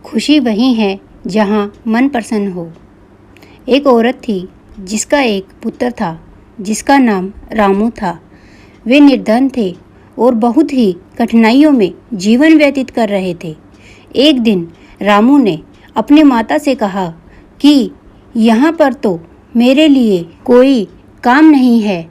खुशी वहीं है जहाँ मन प्रसन्न हो। एक औरत थी जिसका एक पुत्र था जिसका नाम रामू था। वे निर्धन थे और बहुत ही कठिनाइयों में जीवन व्यतीत कर रहे थे। एक दिन रामू ने अपनी माता से कहा कि यहाँ पर तो मेरे लिए कोई काम नहीं है,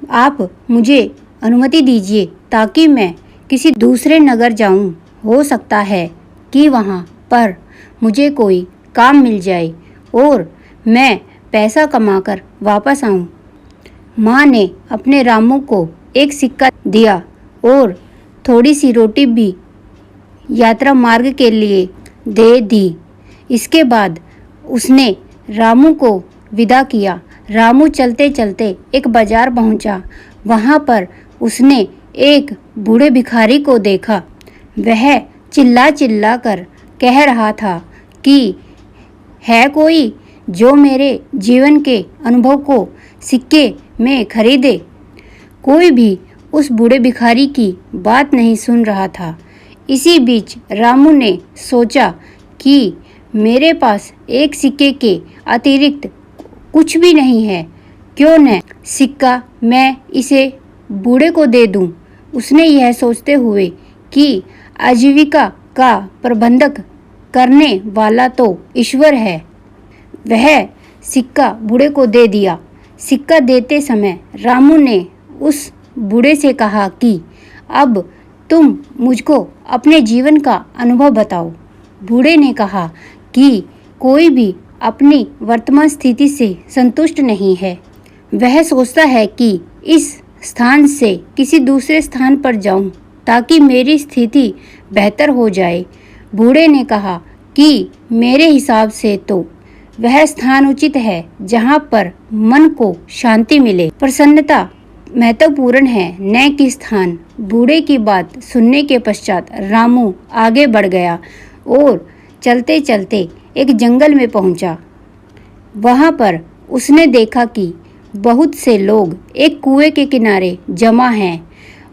आप मुझे अनुमति दीजिए ताकि मैं किसी दूसरे नगर जाऊं। हो सकता है कि वहाँ पर मुझे कोई काम मिल जाए और मैं पैसा कमाकर वापस आऊं। माँ ने अपने रामू को एक सिक्का दिया और थोड़ी सी रोटी भी यात्रा मार्ग के लिए दे दी। इसके बाद उसने रामू को विदा किया। रामू चलते चलते एक बाजार पहुंचा। वहां पर उसने एक बूढ़े भिखारी को देखा। वह चिल्ला चिल्ला कर कह रहा था कि है कोई जो मेरे जीवन के अनुभव को सिक्के में खरीदे। कोई भी उस बूढ़े भिखारी की बात नहीं सुन रहा था। इसी बीच रामू ने सोचा कि मेरे पास एक सिक्के के अतिरिक्त कुछ भी नहीं है, क्यों न सिक्का मैं इसे बूढ़े को दे दूं। उसने यह सोचते हुए कि आजीविका का प्रबंधक करने वाला तो ईश्वर है, वह सिक्का बूढ़े को दे दिया। सिक्का देते समय रामू ने उस बूढ़े से कहा कि अब तुम मुझको अपने जीवन का अनुभव बताओ। बूढ़े ने कहा कि कोई भी अपनी वर्तमान स्थिति से संतुष्ट नहीं है। वह सोचता है कि इस स्थान से किसी दूसरे स्थान पर जाऊं ताकि मेरी स्थिति बेहतर हो जाए। बूढ़े ने कहा कि मेरे हिसाब से तो वह स्थान उचित है जहां पर मन को शांति मिले। प्रसन्नता महत्वपूर्ण है, न कि स्थान। बूढ़े की बात सुनने के पश्चात रामू आगे बढ़ गया और चलते चलते एक जंगल में पहुंचा। वहां पर उसने देखा कि बहुत से लोग एक कुएं के किनारे जमा हैं।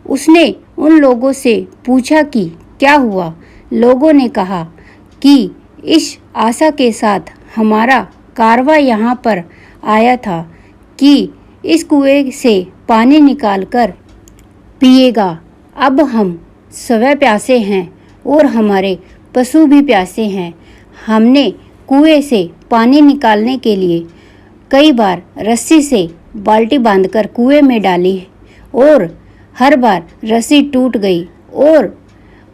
उसने उन लोगों से पूछा कि क्या हुआ। लोगों ने कहा कि इस आशा के साथ हमारा कारवां यहाँ पर आया था कि इस कुएं से पानी निकालकर पिएगा। अब हम स्वयं प्यासे हैं और हमारे पशु भी प्यासे हैं। हमने कुएं से पानी निकालने के लिए कई बार रस्सी से बाल्टी बांधकर कुएं में डाली और हर बार रस्सी टूट गई और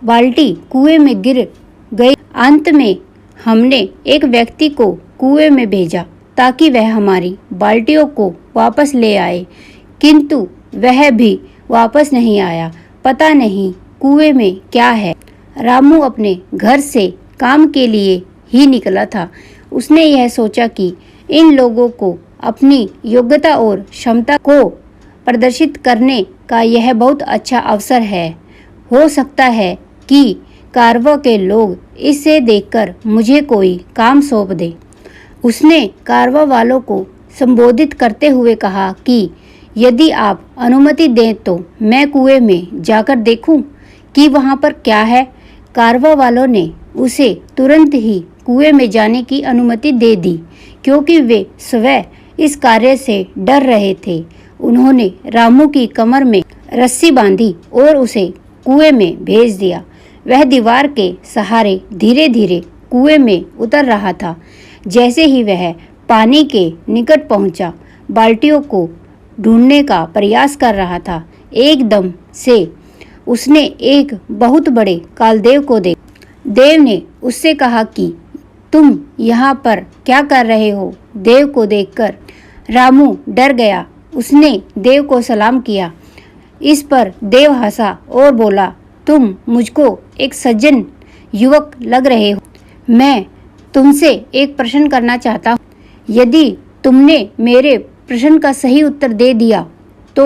बाल्टी कुएं में गिर गई। अंत में हमने एक व्यक्ति को कुएं में भेजा ताकि वह हमारी बाल्टियों को वापस ले आए, किंतु वह भी वापस नहीं आया। पता नहीं कुएं में क्या है। रामू अपने घर से काम के लिए ही निकला था। उसने यह सोचा कि इन लोगों को अपनी योग्यता और क्षमता को प्रदर्शित करने का यह बहुत अच्छा अवसर है। हो सकता है कि कारवां के लोग इसे देखकर मुझे कोई काम सौंप दे। उसने कारवां वालों को संबोधित करते हुए कहा कि यदि आप अनुमति दें तो मैं कुएं में जाकर देखूं कि वहां पर क्या है। कारवां वालों ने उसे तुरंत ही कुएं में जाने की अनुमति दे दी, क्योंकि वे स्वयं इस कार्य से डर रहे थे। उन्होंने रामू की कमर में रस्सी बांधी और उसे कुएं में भेज दिया। वह दीवार के सहारे धीरे धीरे कुएं में उतर रहा था। जैसे ही वह पानी के निकट पहुंचा, बाल्टियों को ढूंढने का प्रयास कर रहा था, एकदम से उसने एक बहुत बड़े कालदेव को देखा। देव ने उससे कहा कि तुम यहाँ पर क्या कर रहे हो। देव को देखकर रामू डर गया। उसने देव को सलाम किया। इस पर देव हंसा और बोला, तुम मुझको एक सज्जन युवक लग रहे हो। मैं तुमसे एक प्रश्न करना चाहता हूँ। यदि तुमने मेरे प्रश्न का सही उत्तर दे दिया तो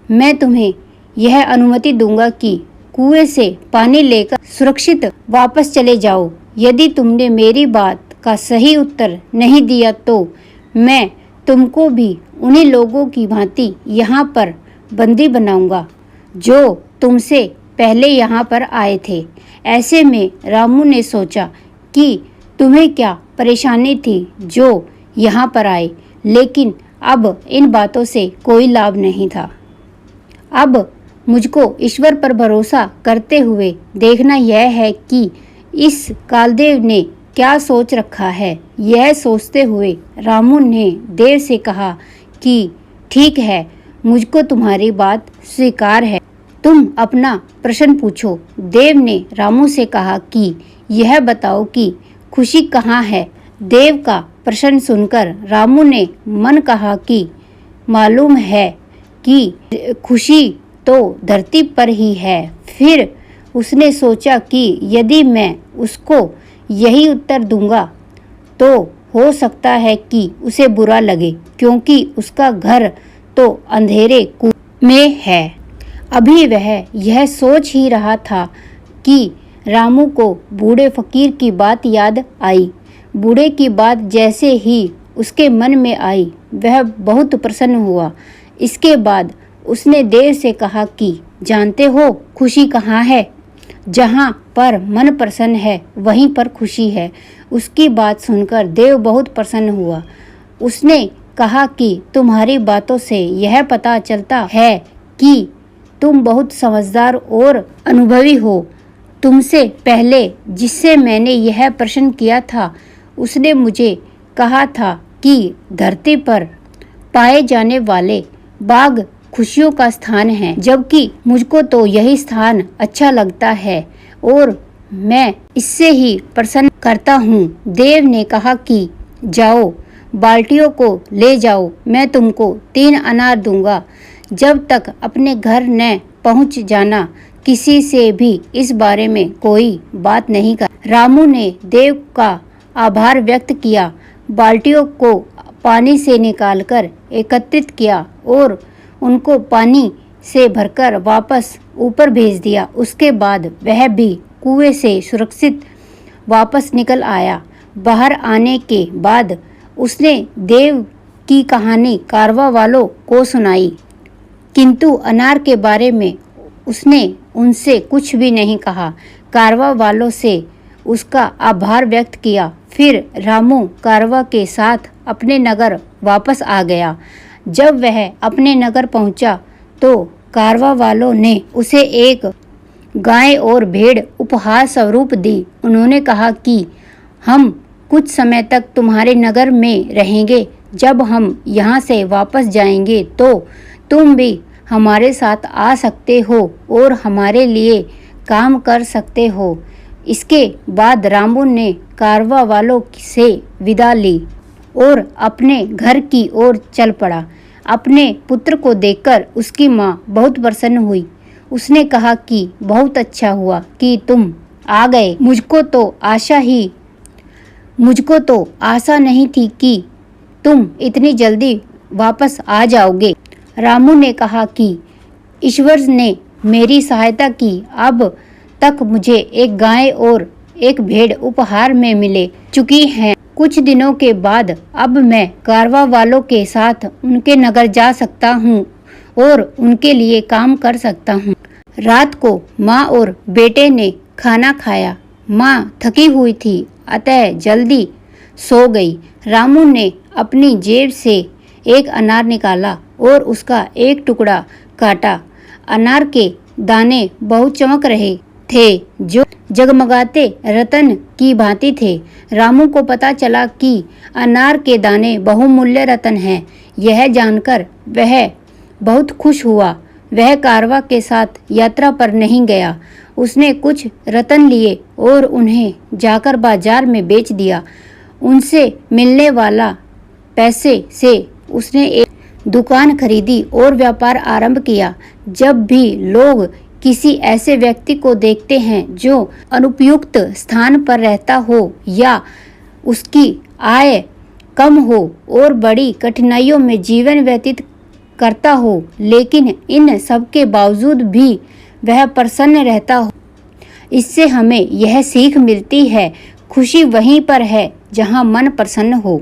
मैं तुम्हें यह अनुमति दूंगा कि कुएं से पानी लेकर सुरक्षित वापस चले जाओ। यदि तुमने मेरी बात का सही उत्तर नहीं दिया तो मैं तुमको भी उन्हीं लोगों की भांति यहाँ पर बंदी बनाऊंगा जो तुमसे पहले यहाँ पर आए थे। ऐसे में रामू ने सोचा कि तुम्हें क्या परेशानी थी जो यहाँ पर आए, लेकिन अब इन बातों से कोई लाभ नहीं था। अब मुझको ईश्वर पर भरोसा करते हुए देखना यह है कि इस कालदेव ने क्या सोच रखा है। यह सोचते हुए रामू ने देव से कहा कि ठीक है, मुझको तुम्हारी बात स्वीकार है, तुम अपना प्रश्न पूछो। देव ने रामू से कहा कि यह बताओ कि खुशी कहाँ है। देव का प्रश्न सुनकर रामू ने मन कहा कि मालूम है कि खुशी तो धरती पर ही है। फिर उसने सोचा कि यदि मैं उसको यही उत्तर दूंगा तो हो सकता है कि उसे बुरा लगे, क्योंकि उसका घर तो अंधेरे कुएं में है। अभी वह यह सोच ही रहा था कि रामू को बूढ़े फकीर की बात याद आई। बूढ़े की बात जैसे ही उसके मन में आई, वह बहुत प्रसन्न हुआ। इसके बाद उसने देव से कहा कि जानते हो खुशी कहाँ है? जहाँ पर मन प्रसन्न है वहीं पर खुशी है। उसकी बात सुनकर देव बहुत प्रसन्न हुआ। उसने कहा कि तुम्हारी बातों से यह पता चलता है कि तुम बहुत समझदार और अनुभवी हो। तुमसे पहले जिससे मैंने यह प्रश्न किया था, उसने मुझे कहा था कि धरती पर पाए जाने वाले बाग खुशियों का स्थान है, जबकि मुझको तो यही स्थान अच्छा लगता है और मैं इससे ही प्रसन्न करता हूँ। देव ने कहा कि जाओ, बाल्टियों को ले जाओ, मैं तुमको 3 अनार दूंगा। जब तक अपने घर न पहुँच जाना, किसी से भी इस बारे में कोई बात नहीं कर। रामू ने देव का आभार व्यक्त किया, बाल्टियों को पानी से निकालकर एकत्रित किया और उनको पानी से भरकर वापस ऊपर भेज दिया। उसके बाद वह भी कुएं से सुरक्षित वापस निकल आया। बाहर आने के बाद उसने देव की कहानी कारवा वालों को सुनाई, किंतु अनार के बारे में उसने उनसे कुछ भी नहीं कहा। कारवा वालों से उसका आभार व्यक्त किया। फिर रामू कारवा के साथ अपने नगर वापस आ गया। जब वह अपने नगर पहुंचा तो कारवा वालों ने उसे एक गाय और भेड़ उपहार स्वरूप दी। उन्होंने कहा कि हम कुछ समय तक तुम्हारे नगर में रहेंगे। जब हम यहाँ से वापस जाएंगे तो तुम भी हमारे साथ आ सकते हो और हमारे लिए काम कर सकते हो। इसके बाद रामू ने कारवा वालों से विदा ली और अपने घर की ओर चल पड़ा। अपने पुत्र को देखकर उसकी माँ बहुत प्रसन्न हुई। उसने कहा कि बहुत अच्छा हुआ कि तुम आ गए। मुझको तो आशा नहीं थी कि तुम इतनी जल्दी वापस आ जाओगे। रामू ने कहा कि ईश्वर ने मेरी सहायता की। अब तक मुझे एक गाय और एक भेड़ उपहार में मिले चुकी हैं। कुछ दिनों के बाद अब मैं कारवा वालों के साथ उनके नगर जा सकता हूँ और उनके लिए काम कर सकता हूँ। रात को माँ और बेटे ने खाना खाया। माँ थकी हुई थी, अतः जल्दी सो गई। रामू ने अपनी जेब से एक अनार निकाला और उसका एक टुकड़ा काटा। अनार के दाने बहुत चमक रहे थे, जो जगमगाते रतन की भांति थे। रामू को पता चला कि अनार के दाने बहुमूल्य रतन हैं। यह जानकर वह बहुत खुश हुआ। वह कारवा के साथ यात्रा पर नहीं गया। उसने कुछ रतन लिए और उन्हें जाकर बाजार में बेच दिया। उनसे मिलने वाला पैसे से उसने एक दुकान खरीदी और व्यापार आरंभ किया। जब भी लोग किसी ऐसे व्यक्ति को देखते हैं जो अनुपयुक्त स्थान पर रहता हो या उसकी आय कम हो और बड़ी कठिनाइयों में जीवन व्यतीत करता हो, लेकिन इन सब के बावजूद भी वह प्रसन्न रहता हो, इससे हमें यह सीख मिलती है, खुशी वहीं पर है जहाँ मन प्रसन्न हो।